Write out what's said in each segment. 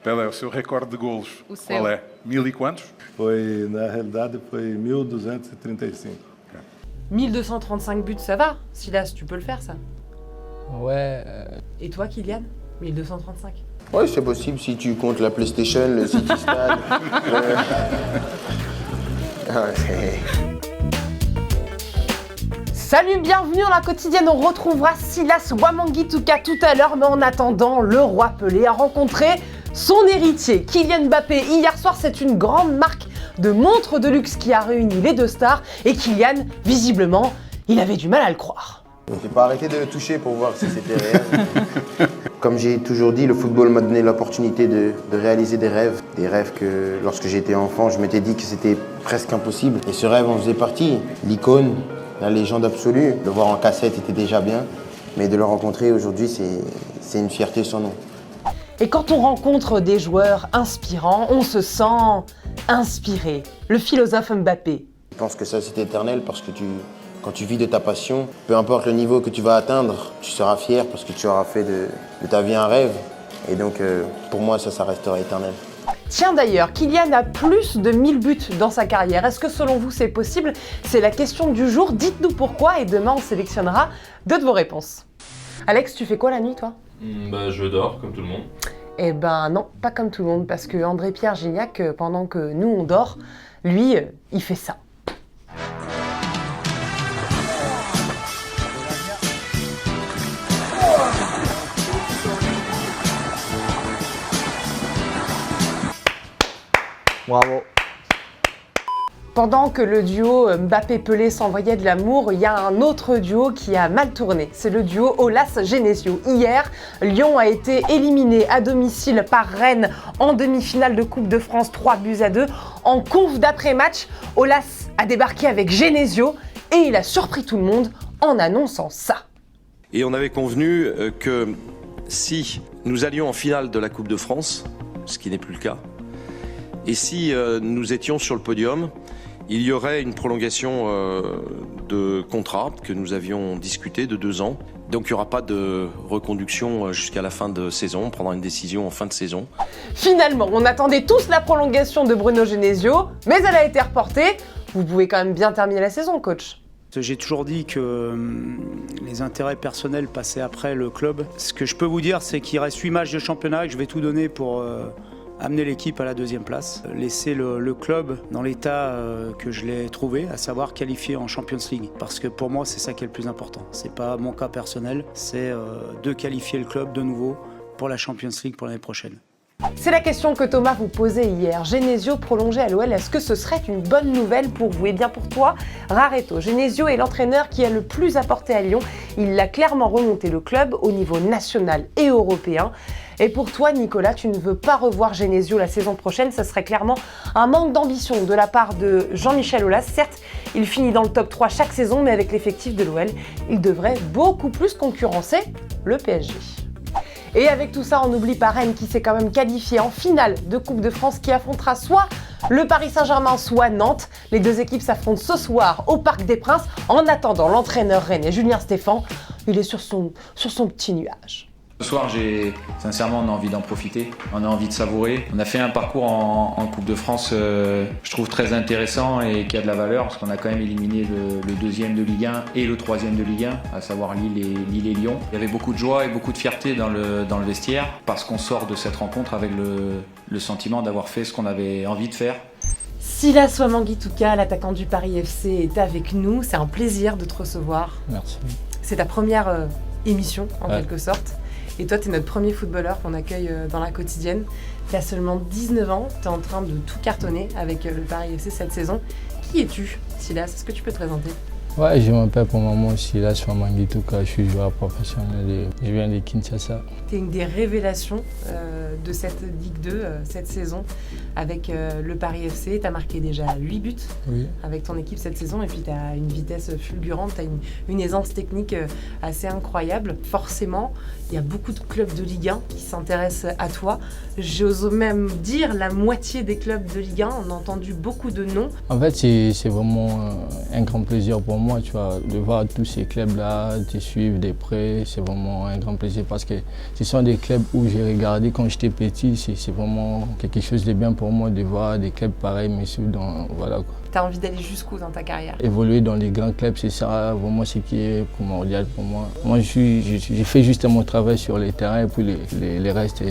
Pelé, o seu recorde de golos, O seu. qual é? 1000 e quantos? Na realidade, foi 1235. 1235 buts, ça va. Silas, tu peux le faire, ça. Ouais, Et toi, Kylian? 1235. Ouais, c'est possible si tu comptes la PlayStation, le City Stade. Salut, bienvenue dans la quotidienne. On retrouvera Silas Wamangituka tout à l'heure, mais en attendant, le roi Pelé a rencontré son héritier, Kylian Mbappé. Hier soir, c'est une grande marque de montres de luxe qui a réuni les deux stars. Et Kylian, visiblement, il avait du mal à le croire. J'ai pas arrêté de le toucher pour voir si c'était réel. Comme j'ai toujours dit, le football m'a donné l'opportunité de réaliser des rêves. Des rêves que, lorsque j'étais enfant, je m'étais dit que c'était presque impossible. Et ce rêve en faisait partie. L'icône, la légende absolue. Le voir en cassette était déjà bien. Mais de le rencontrer aujourd'hui, c'est une fierté sans nom. Et quand on rencontre des joueurs inspirants, on se sent inspiré. Le philosophe Mbappé. Je pense que ça, c'est éternel parce que quand tu vis de ta passion, peu importe le niveau que tu vas atteindre, tu seras fier parce que tu auras fait de ta vie un rêve. Et donc, pour moi, ça restera éternel. Tiens d'ailleurs, Kylian a plus de 1000 buts dans sa carrière. Est-ce que selon vous c'est possible? C'est la question du jour. Dites-nous pourquoi et demain on sélectionnera deux de vos réponses. Alex, tu fais quoi la nuit toi? Je dors comme tout le monde. Eh ben non, pas comme tout le monde, parce que André-Pierre Gignac, pendant que nous on dort, lui, il fait ça. bravo. Pendant que le duo Mbappé-Pelé s'envoyait de l'amour, il y a un autre duo qui a mal tourné. C'est le duo Aulas-Genesio. Hier, Lyon a été éliminé à domicile par Rennes en demi-finale de Coupe de France 3-2. En conf d'après-match, Aulas a débarqué avec Genesio et il a surpris tout le monde en annonçant ça. Et on avait convenu que si nous allions en finale de la Coupe de France, ce qui n'est plus le cas, et si nous étions sur le podium, il y aurait une prolongation de contrat que nous avions discuté de 2 ans. Donc il n'y aura pas de reconduction jusqu'à la fin de saison. On prendra une décision en fin de saison. Finalement, on attendait tous la prolongation de Bruno Genesio, mais elle a été reportée. Vous pouvez quand même bien terminer la saison, coach. J'ai toujours dit que les intérêts personnels passaient après le club. Ce que je peux vous dire, c'est qu'il reste 8 matchs de championnat et que je vais tout donner pour amener l'équipe à la 2e place. Laisser le club dans l'état que je l'ai trouvé, à savoir qualifié en Champions League. Parce que pour moi, c'est ça qui est le plus important. C'est pas mon cas personnel, c'est de qualifier le club de nouveau pour la Champions League pour l'année prochaine. C'est la question que Thomas vous posait hier. Genesio prolongé à l'OL, est-ce que ce serait une bonne nouvelle pour vous? Eh bien pour toi, Rareto, Genesio est l'entraîneur qui a le plus apporté à Lyon. Il a clairement remonté le club au niveau national et européen. Et pour toi, Nicolas, tu ne veux pas revoir Genesio la saison prochaine. Ça serait clairement un manque d'ambition de la part de Jean-Michel Aulas. Certes, il finit dans le top 3 chaque saison, mais avec l'effectif de l'OL, il devrait beaucoup plus concurrencer le PSG. Et avec tout ça, on n'oublie pas Rennes qui s'est quand même qualifié en finale de Coupe de France, qui affrontera soit le Paris Saint-Germain, soit Nantes. Les deux équipes s'affrontent ce soir au Parc des Princes. En attendant, l'entraîneur rennais Julien Stéphan, il est sur son petit nuage. Ce soir, sincèrement, on a envie d'en profiter, on a envie de savourer. On a fait un parcours en Coupe de France, je trouve très intéressant et qui a de la valeur parce qu'on a quand même éliminé le 2e de Ligue 1 et le 3e de Ligue 1, à savoir Lille et Lyon. Il y avait beaucoup de joie et beaucoup de fierté dans le vestiaire parce qu'on sort de cette rencontre avec le sentiment d'avoir fait ce qu'on avait envie de faire. Silas Wamangituka, l'attaquant du Paris FC, est avec nous. C'est un plaisir de te recevoir. Merci. C'est ta première émission, en quelque sorte. Et toi, tu es notre premier footballeur qu'on accueille dans la quotidienne. Tu as seulement 19 ans, tu es en train de tout cartonner avec le Paris FC cette saison. Qui es-tu, Silas? Est-ce que tu peux te présenter? Ouais, je m'appelle pour le moment Silas Wamangituka, je suis joueur professionnel et je viens de Kinshasa. Tu es une des révélations de cette Ligue 2 cette saison avec le Paris FC. Tu as marqué déjà 8 buts avec ton équipe cette saison et puis tu as une vitesse fulgurante, tu as une aisance technique assez incroyable. Forcément, il y a beaucoup de clubs de Ligue 1 qui s'intéressent à toi. J'ose même dire la moitié des clubs de Ligue 1. On a entendu beaucoup de noms. En fait, c'est vraiment un grand plaisir pour moi moi, tu vois, de voir tous ces clubs-là, de suivre de près, c'est vraiment un grand plaisir parce que ce sont des clubs où j'ai regardé quand j'étais petit, c'est vraiment quelque chose de bien pour moi de voir des clubs pareils, mais voilà quoi. Tu as envie d'aller jusqu'où dans ta carrière? Évoluer dans les grands clubs, c'est ça vraiment ce qui est primordial pour moi. Moi, j'ai fait juste mon travail sur les terrains et puis les restes,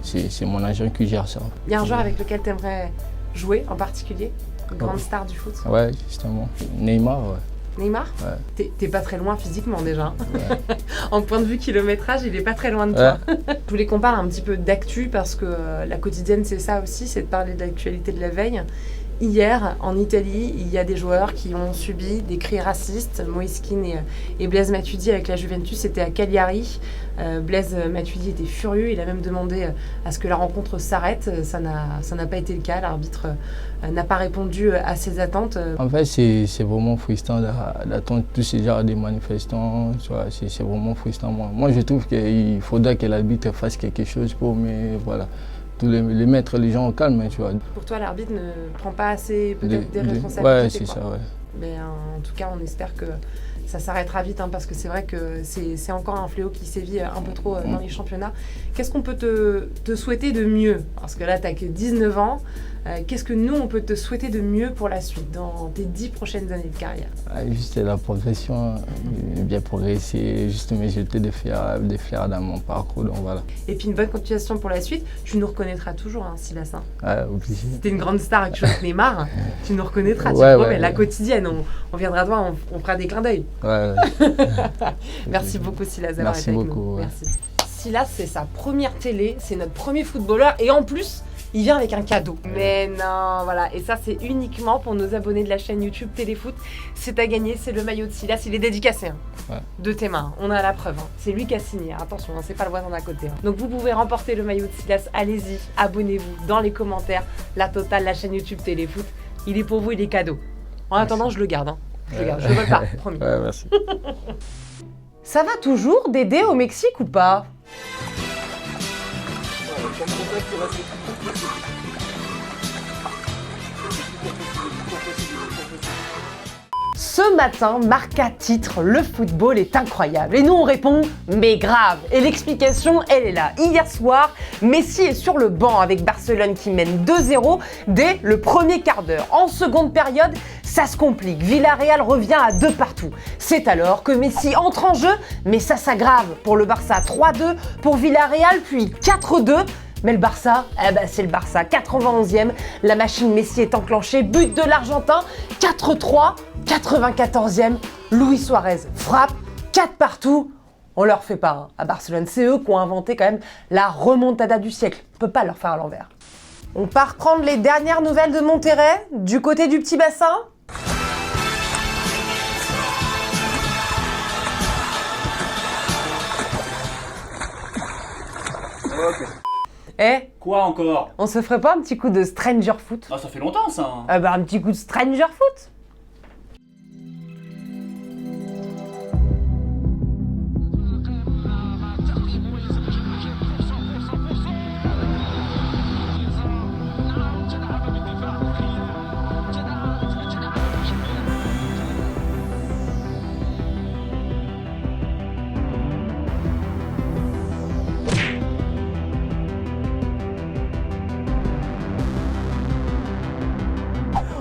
c'est mon agent qui gère ça. Il y a un joueur avec lequel tu aimerais jouer en particulier? Une grande star du foot? Ouais, justement. Neymar, ouais. Neymar? Ouais. T'es pas très loin physiquement déjà. Ouais. En point de vue kilométrage, il est pas très loin de toi. Je voulais qu'on parle un petit peu d'actu parce que la quotidienne c'est ça aussi, c'est de parler de l'actualité de la veille. Hier, en Italie, il y a des joueurs qui ont subi des cris racistes. Moïse Kean et Blaise Matuidi avec la Juventus, c'était à Cagliari. Blaise Matuidi était furieux, il a même demandé à ce que la rencontre s'arrête. Ça n'a pas été le cas, l'arbitre n'a pas répondu à ses attentes. En fait, c'est vraiment frustrant d'attendre tous ces genres de manifestants. C'est vraiment frustrant. Moi, je trouve qu'il faudrait que l'arbitre fasse quelque chose pour, mais voilà. Les mettre les gens au calme, tu vois. Pour toi, l'arbitre ne prend pas assez peut-être des responsabilités? Ouais, c'est ça, ouais. Mais en tout cas, on espère que ça s'arrêtera vite, hein, parce que c'est vrai que c'est encore un fléau qui sévit un peu trop dans les championnats. Qu'est-ce qu'on peut te souhaiter de mieux? Parce que là, tu n'as que 19 ans. Qu'est-ce que nous, on peut te souhaiter de mieux pour la suite, dans tes 10 prochaines années de carrière? Juste la progression, bien progresser, juste me jeter des fleurs dans mon parcours, donc voilà. Et puis une bonne continuation pour la suite. Tu nous reconnaîtras toujours, hein, Silas. Ouais, obligé. Si t'es une grande star et que tu joues avec Neymar, tu nous reconnaîtras, tu ouais, promets. ouais. La quotidienne, on viendra te voir, on fera des clins d'œil. Ouais. Merci beaucoup, Silas, d'avoir été avec nous. Ouais. Merci. Silas, c'est sa première télé, c'est notre premier footballeur et en plus, il vient avec un cadeau. Mais non, voilà. Et ça, c'est uniquement pour nos abonnés de la chaîne YouTube Téléfoot. C'est à gagner, c'est le maillot de Silas. Il est dédicacé, hein, ouais. De tes mains. On a la preuve. Hein. C'est lui qui a signé. Attention, hein, c'est pas le voisin d'à côté. Hein. Donc vous pouvez remporter le maillot de Silas. Allez-y, abonnez-vous dans les commentaires. La totale, la chaîne YouTube Téléfoot. Il est pour vous, il est cadeau. En attendant, je le garde. Hein. Je le garde. Je le vole pas, promis. Ouais, merci. Ça va toujours Dédé au Mexique ou pas? Ce matin, Marca titre « Le football est incroyable ». Et nous, on répond « Mais grave ». Et l'explication, elle est là. Hier soir, Messi est sur le banc avec Barcelone qui mène 2-0 dès le premier quart d'heure. En seconde période, ça se complique. Villarreal revient à 2 partout. C'est alors que Messi entre en jeu, mais ça s'aggrave. Pour le Barça, 3-2. Pour Villarreal, puis 4-2. Mais le Barça, c'est le Barça. 91e, la machine Messi est enclenchée. But de l'Argentin, 4-3. 94e, Luis Suarez frappe, 4 partout. On leur fait pas, hein. À Barcelone, c'est eux qui ont inventé quand même la remontada du siècle. On peut pas leur faire à l'envers. On part prendre les dernières nouvelles de Monterrey, du côté du petit bassin. Eh, Quoi encore? on se ferait pas un petit coup de Stranger Foot? Ah, ça fait longtemps ça. Un petit coup de Stranger Foot.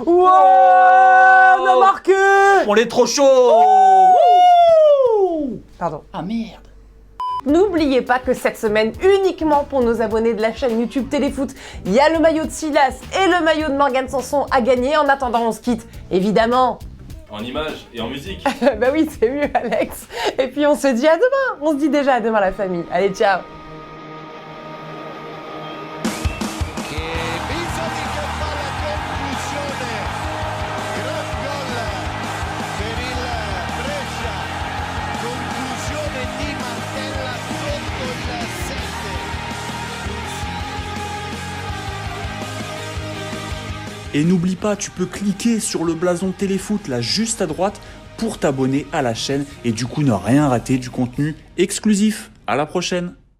Wow, on a marqué! On est trop chaud. Pardon. Ah merde. N'oubliez pas que cette semaine, uniquement pour nos abonnés de la chaîne YouTube Téléfoot, il y a le maillot de Silas et le maillot de Morgane Sanson à gagner. En attendant, on se quitte, évidemment. En images et en musique. Bah oui, c'est mieux, Alex. Et puis on se dit à demain. On se dit déjà à demain, la famille. Allez, ciao. Et n'oublie pas, tu peux cliquer sur le blason Téléfoot là juste à droite pour t'abonner à la chaîne et du coup ne rien rater du contenu exclusif. À la prochaine.